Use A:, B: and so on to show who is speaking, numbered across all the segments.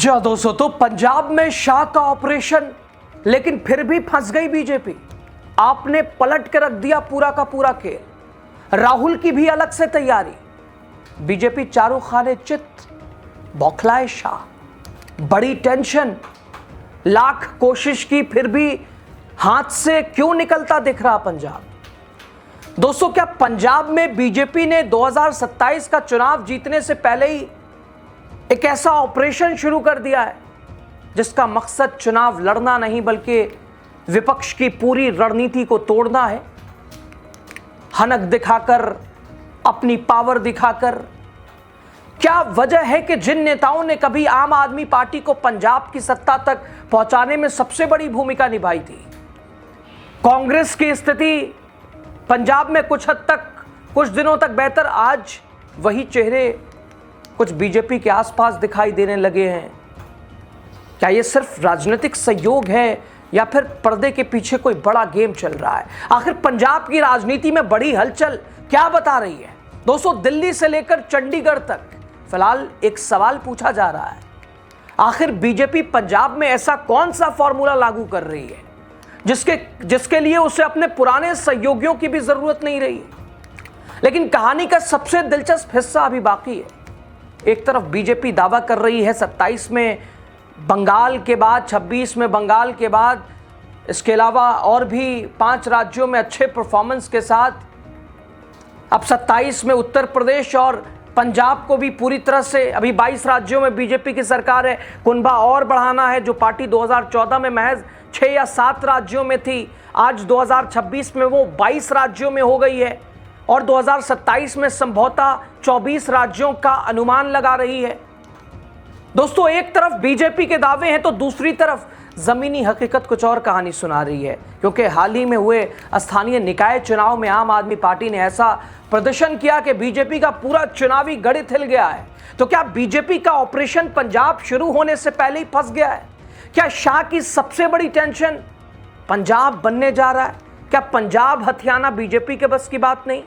A: जी दोस्तों, तो पंजाब में शाह का ऑपरेशन, लेकिन फिर भी फंस गई बीजेपी। आपने पलट के रख दिया पूरा का पूरा खेल। राहुल की भी अलग से तैयारी। बीजेपी चारों खाने चित, बौखलाए शाह। बड़ी टेंशन, लाख कोशिश की फिर भी हाथ से क्यों निकलता दिख रहा पंजाब। दोस्तों, क्या पंजाब में बीजेपी ने 2027 का चुनाव जीतने से पहले ही एक ऐसा ऑपरेशन शुरू कर दिया है जिसका मकसद चुनाव लड़ना नहीं बल्कि विपक्ष की पूरी रणनीति को तोड़ना है। हनक दिखाकर, अपनी पावर दिखाकर। क्या वजह है कि जिन नेताओं ने कभी आम आदमी पार्टी को पंजाब की सत्ता तक पहुंचाने में सबसे बड़ी भूमिका निभाई थी, कांग्रेस की स्थिति पंजाब में कुछ हद तक, कुछ दिनों तक बेहतर, आज वही चेहरे कुछ बीजेपी के आसपास दिखाई देने लगे हैं। क्या ये सिर्फ राजनीतिक सहयोग है या फिर पर्दे के पीछे कोई बड़ा गेम चल रहा है? आखिर पंजाब की राजनीति में बड़ी हलचल क्या बता रही है? दोस्तों, दिल्ली से लेकर चंडीगढ़ तक फिलहाल एक सवाल पूछा जा रहा है। आखिर बीजेपी पंजाब में ऐसा कौन सा फॉर्मूला लागू कर रही है जिसके लिए उसे अपने पुराने सहयोगियों की भी जरूरत नहीं रही? लेकिन कहानी का सबसे दिलचस्प हिस्सा अभी बाकी है। एक तरफ बीजेपी दावा कर रही है 27 में बंगाल के बाद, 26 में बंगाल के बाद, इसके अलावा और भी 5 राज्यों में अच्छे परफॉर्मेंस के साथ अब 27 में उत्तर प्रदेश और पंजाब को भी पूरी तरह से, अभी 22 राज्यों में बीजेपी की सरकार है, कुनबा और बढ़ाना है। जो पार्टी 2014 में महज 6 या 7 राज्यों में थी, आज 2026 में वो 22 राज्यों में हो गई है और 2027 में संभवतः 24 राज्यों का अनुमान लगा रही है। दोस्तों, एक तरफ बीजेपी के दावे हैं तो दूसरी तरफ जमीनी हकीकत कुछ और कहानी सुना रही है। क्योंकि हाल ही में हुए स्थानीय निकाय चुनाव में आम आदमी पार्टी ने ऐसा प्रदर्शन किया कि बीजेपी का पूरा चुनावी गणित हिल गया है। तो क्या बीजेपी का ऑपरेशन पंजाब शुरू होने से पहले ही फंस गया है? क्या शाह की सबसे बड़ी टेंशन पंजाब बनने जा रहा है? क्या पंजाब हथियाना बीजेपी के बस की बात नहीं?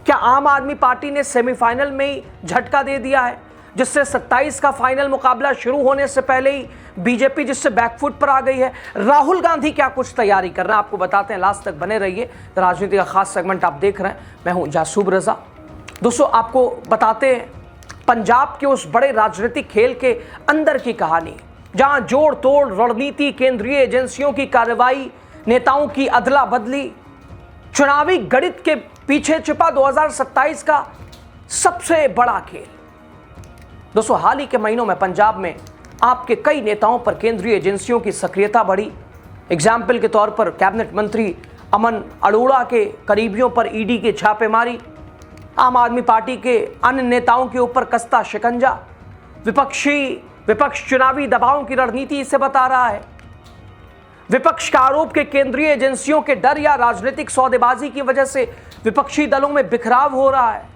A: क्या आम आदमी पार्टी ने सेमीफाइनल में ही झटका दे दिया है, जिससे 27 का फाइनल मुकाबला शुरू होने से पहले ही बीजेपी जिससे बैकफुट पर आ गई है? राहुल गांधी क्या कुछ तैयारी कर रहे हैं, आपको बताते हैं। लास्ट तक बने रहिए। राजनीति का खास सेगमेंट आप देख रहे हैं, मैं हूं जासूब रजा। दोस्तों, आपको बताते हैं पंजाब के उस बड़े राजनीतिक खेल के अंदर की कहानी, जहां जोड़ तोड़ रणनीति, केंद्रीय एजेंसियों की कार्रवाई, नेताओं की अदला बदली, चुनावी गणित के पीछे छिपा 2027 का सबसे बड़ा खेल। दोस्तों, हाल ही के महीनों में पंजाब में आपके कई नेताओं पर केंद्रीय एजेंसियों की सक्रियता बढ़ी। एग्जाम्पल के तौर पर कैबिनेट मंत्री अमन अरोड़ा के करीबियों पर ईडी की छापेमारी, आम आदमी पार्टी के अन्य नेताओं के ऊपर कसता शिकंजा। विपक्ष चुनावी दबाव की रणनीति इसे बता रहा है। विपक्ष का आरोप के केंद्रीय एजेंसियों के डर या राजनीतिक सौदेबाजी की वजह से विपक्षी दलों में बिखराव हो रहा है।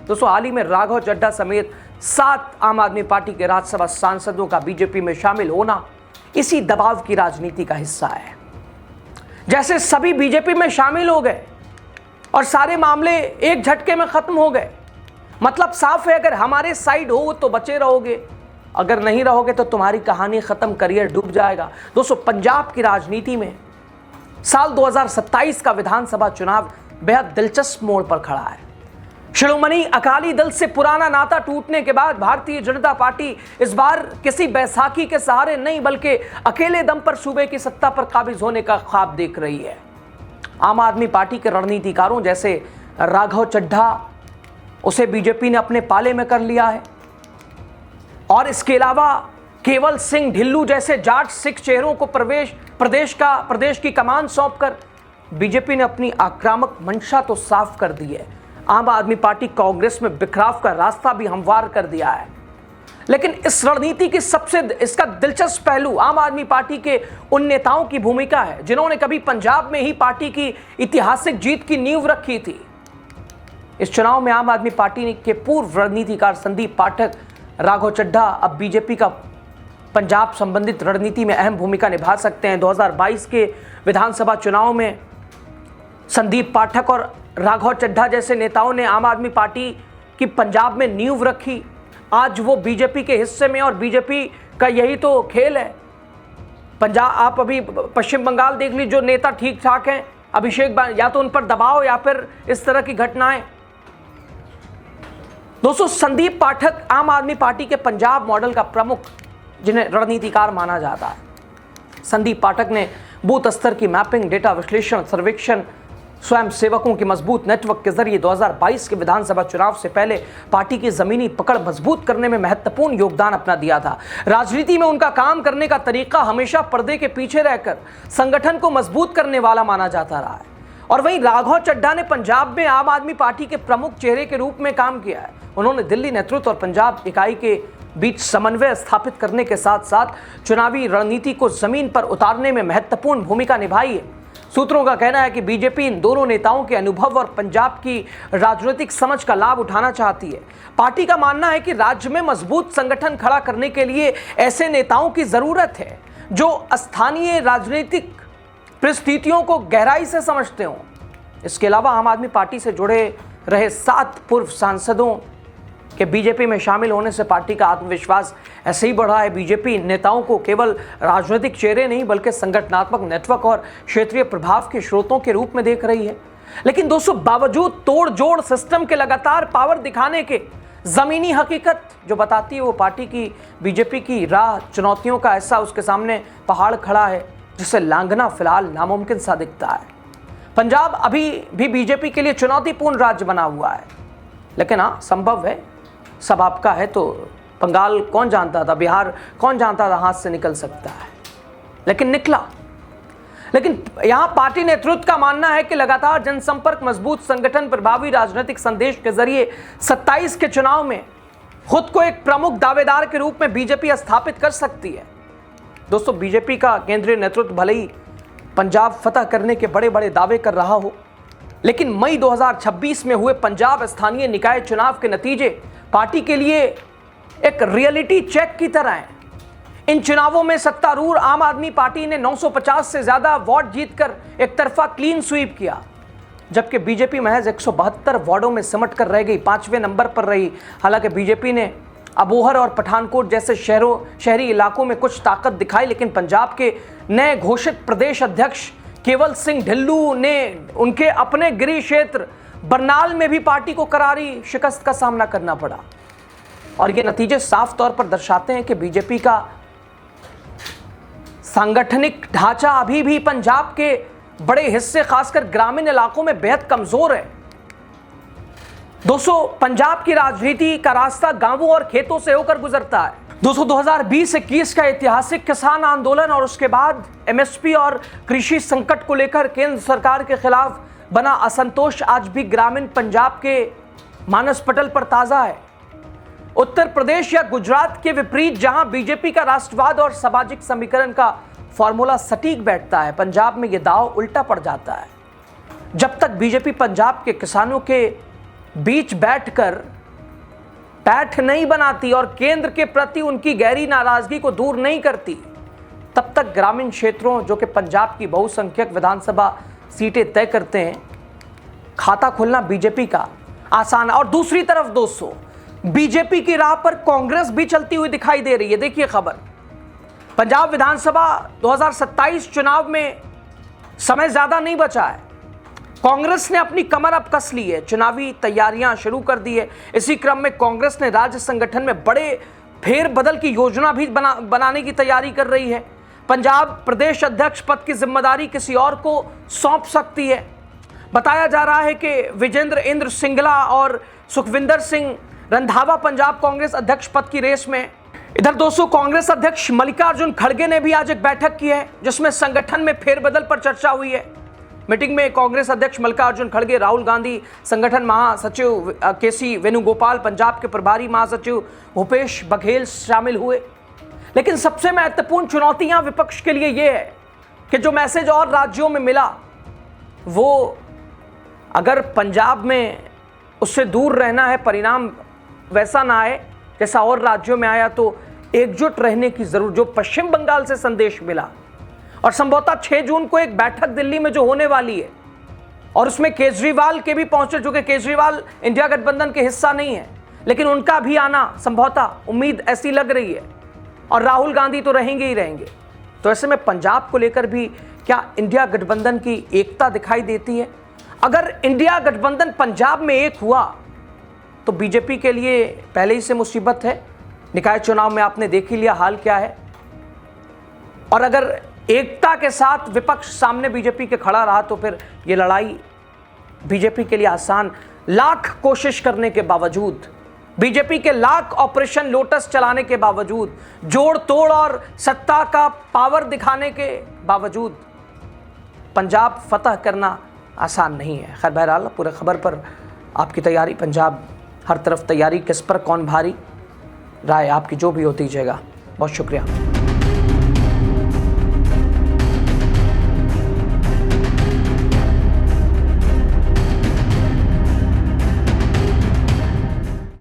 A: दोस्तों, हाल ही में राघव चड्ढा समेत 7 आम आदमी पार्टी के राज्यसभा सांसदों का बीजेपी में शामिल होना इसी दबाव की राजनीति का हिस्सा है। जैसे सभी बीजेपी में शामिल हो गए और सारे मामले एक झटके में खत्म हो गए। मतलब साफ है, अगर हमारे साइड हो तो बचे रहोगे, अगर नहीं रहोगे तो तुम्हारी कहानी खत्म, करियर डूब जाएगा। दोस्तों, पंजाब की राजनीति में साल 2027 का विधानसभा चुनाव बेहद दिलचस्प मोड़ पर खड़ा है। शिरोमणि अकाली दल से पुराना नाता टूटने के बाद भारतीय जनता पार्टी इस बार किसी बैसाखी के सहारे नहीं बल्कि अकेले दम पर सूबे की सत्ता पर काबिज होने का ख्वाब देख रही है। आम आदमी पार्टी के रणनीतिकारों जैसे राघव चड्ढा, उसे बीजेपी ने अपने पाले में कर लिया है और इसके अलावा केवल सिंह ढिल्लू जैसे जाट सिख चेहरों को प्रदेश की कमान सौंपकर बीजेपी ने अपनी आक्रामक मंशा तो साफ कर दी है। आम आदमी पार्टी कांग्रेस में बिखराव का रास्ता भी हमवार कर दिया है। लेकिन इस रणनीति की इसका दिलचस्प पहलू आम आदमी पार्टी के उन नेताओं की भूमिका है जिन्होंने कभी पंजाब में ही पार्टी की ऐतिहासिक जीत की नींव रखी थी। इस चुनाव में आम आदमी पार्टी के पूर्व रणनीतिकार संदीप पाठक, राघव चड्ढा अब बीजेपी का पंजाब संबंधित रणनीति में अहम भूमिका निभा सकते हैं। 2022 के विधानसभा चुनाव में संदीप पाठक और राघव चड्ढा जैसे नेताओं ने आम आदमी पार्टी की पंजाब में नींव रखी। आज वो बीजेपी के हिस्से में, और बीजेपी का यही तो खेल है। पंजाब, आप अभी पश्चिम बंगाल देख लीजिए, जो नेता ठीक ठाक हैं, अभिषेक या तो उन पर दबाव या फिर इस तरह की घटनाएं। दोस्तों, संदीप पाठक आम आदमी पार्टी के पंजाब मॉडल का प्रमुख, जिन्हें रणनीतिकार माना जाता है। संदीप पाठक ने बूथ स्तर की मैपिंग, डेटा विश्लेषण, सर्वेक्षण, स्वयं सेवकों की मजबूत नेटवर्क के जरिए 2022 के विधानसभा चुनाव से पहले पार्टी की जमीनी पकड़ मजबूत करने में महत्वपूर्ण योगदान अपना दिया था। राजनीति में उनका काम करने का तरीका हमेशा पर्दे के पीछे रहकर संगठन को मजबूत करने वाला माना जाता रहा है। और वहीं राघव चड्ढा ने पंजाब में आम आदमी पार्टी के प्रमुख चेहरे के रूप में काम किया है। उन्होंने दिल्ली नेतृत्व और पंजाब इकाई के बीच समन्वय स्थापित करने के साथ साथ चुनावी रणनीति को जमीन पर उतारने में महत्वपूर्ण भूमिका निभाई है। सूत्रों का कहना है कि बीजेपी इन दोनों नेताओं के अनुभव और पंजाब की राजनीतिक समझ का लाभ उठाना चाहती है। पार्टी का मानना है कि राज्य में मजबूत संगठन खड़ा करने के लिए ऐसे नेताओं की जरूरत है जो स्थानीय राजनीतिक परिस्थितियों को गहराई से समझते हों। इसके अलावा आम आदमी पार्टी से जुड़े रहे 7 पूर्व सांसदों के बीजेपी में शामिल होने से पार्टी का आत्मविश्वास ऐसे ही बढ़ा है। बीजेपी नेताओं को केवल राजनीतिक चेहरे नहीं बल्कि संगठनात्मक नेटवर्क और क्षेत्रीय प्रभाव के स्रोतों के रूप में देख रही है। लेकिन दोस्तों, बावजूद तोड़ जोड़ सिस्टम के लगातार पावर दिखाने के, जमीनी हकीकत जो बताती है वो पार्टी की बीजेपी की राह चुनौतियों का ऐसा उसके सामने पहाड़ खड़ा है जिसे लांघना फिलहाल नामुमकिन सा दिखता है। पंजाब अभी भी बीजेपी के लिए चुनौतीपूर्ण राज्य बना हुआ है, लेकिन हाँ, संभव है, सब आपका है। तो बंगाल कौन जानता था, बिहार कौन जानता था हाथ से निकल सकता है, लेकिन निकला। लेकिन यहां पार्टी नेतृत्व का मानना है कि लगातार जनसंपर्क, मजबूत संगठन, प्रभावी राजनीतिक संदेश के जरिए 27 के चुनाव में खुद को एक प्रमुख दावेदार के रूप में बीजेपी स्थापित कर सकती है। दोस्तों, बीजेपी का केंद्रीय नेतृत्व भले ही पंजाब फतह करने के बड़े बड़े दावे कर रहा हो, लेकिन मई 2026 में हुए पंजाब स्थानीय निकाय चुनाव के नतीजे पार्टी के लिए एक रियलिटी चेक की तरह है। इन चुनावों में सत्तारूढ़ आम आदमी पार्टी ने 950 से ज्यादा वोट जीतकर एक तरफा क्लीन स्वीप किया, जबकि बीजेपी महज 172 वार्डों में सिमट कर रह गई, 5वें नंबर पर रही। हालांकि बीजेपी ने अबोहर और पठानकोट जैसे शहरी इलाकों में कुछ ताकत दिखाई, लेकिन पंजाब के नए घोषित प्रदेश अध्यक्ष केवल सिंह ढिल्लू ने उनके अपने गृह क्षेत्र बरनाल में भी पार्टी को करारी शिकस्त का सामना करना पड़ा। और ये नतीजे साफ तौर पर दर्शाते हैं कि बीजेपी का सांगठनिक ढांचा अभी भी पंजाब के बड़े हिस्से, खासकर ग्रामीण इलाकों में बेहद कमजोर है। दोस्तों, पंजाब की राजनीति का रास्ता गांवों और खेतों से होकर गुजरता है। दोस्तों, 2020-21 का ऐतिहासिक किसान आंदोलन और उसके बाद एमएसपी और कृषि संकट को लेकर केंद्र सरकार के खिलाफ बना असंतोष आज भी ग्रामीण पंजाब के मानस पटल पर ताजा है। उत्तर प्रदेश या गुजरात के विपरीत, जहां बीजेपी का राष्ट्रवाद और सामाजिक समीकरण का फॉर्मूला सटीक बैठता है, पंजाब में यह दांव उल्टा पड़ जाता है। जब तक बीजेपी पंजाब के किसानों के बीच बैठकर पैठ नहीं बनाती और केंद्र के प्रति उनकी गहरी नाराजगी को दूर नहीं करती, तब तक ग्रामीण क्षेत्रों, जो कि पंजाब की बहुसंख्यक विधानसभा सीटें तय करते हैं, खाता खोलना बीजेपी का आसान है। और दूसरी तरफ दोस्तों, बीजेपी की राह पर कांग्रेस भी चलती हुई दिखाई दे रही है। देखिए खबर, पंजाब विधानसभा 2027 चुनाव में समय ज्यादा नहीं बचा है। कांग्रेस ने अपनी कमर अब कस ली है, चुनावी तैयारियां शुरू कर दी है। इसी क्रम में कांग्रेस ने राज्य संगठन में बड़े फेरबदल की योजना भी बनाने की तैयारी कर रही है। पंजाब प्रदेश अध्यक्ष पद की जिम्मेदारी किसी और को सौंप सकती है। बताया जा रहा है कि विजेंद्र इंद्र सिंगला और सुखविंदर सिंह रंधावा पंजाब कांग्रेस अध्यक्ष पद की रेस में। इधर दोस्तों, कांग्रेस अध्यक्ष मल्लिकार्जुन खड़गे ने भी आज एक बैठक की है जिसमें संगठन में फेरबदल पर चर्चा हुई है। मीटिंग में कांग्रेस अध्यक्ष मल्लिकार्जुन खड़गे, राहुल गांधी, संगठन महासचिव केसी वेणुगोपाल, पंजाब के प्रभारी महासचिव भूपेश बघेल शामिल हुए। लेकिन सबसे महत्वपूर्ण चुनौतियां विपक्ष के लिए यह है कि जो मैसेज और राज्यों में मिला, वो अगर पंजाब में उससे दूर रहना है, परिणाम वैसा ना आए जैसा और राज्यों में आया, तो एकजुट रहने की जरूरत, जो पश्चिम बंगाल से संदेश मिला। और संभवतः 6 जून को एक बैठक दिल्ली में जो होने वाली है, और उसमें केजरीवाल के भी पहुंचे, जो कि केजरीवाल इंडिया गठबंधन के हिस्सा नहीं है, लेकिन उनका भी आना संभवतः उम्मीद ऐसी लग रही है, और राहुल गांधी तो रहेंगे ही रहेंगे। तो ऐसे में पंजाब को लेकर भी क्या इंडिया गठबंधन की एकता दिखाई देती है? अगर इंडिया गठबंधन पंजाब में एक हुआ तो बीजेपी के लिए पहले ही से मुसीबत है। निकाय चुनाव में आपने देख ही लिया हाल क्या है। और अगर एकता के साथ विपक्ष सामने बीजेपी के खड़ा रहा तो फिर यह लड़ाई बीजेपी के लिए आसान, लाख कोशिश करने के बावजूद, बीजेपी के लाख ऑपरेशन लोटस चलाने के बावजूद, जोड़ तोड़ और सत्ता का पावर दिखाने के बावजूद पंजाब फतह करना आसान नहीं है। खैर बहरहाल पूरे खबर पर आपकी तैयारी, पंजाब हर तरफ तैयारी, किस पर कौन भारी, राय आपकी जो भी हो दीजिएगा। बहुत शुक्रिया।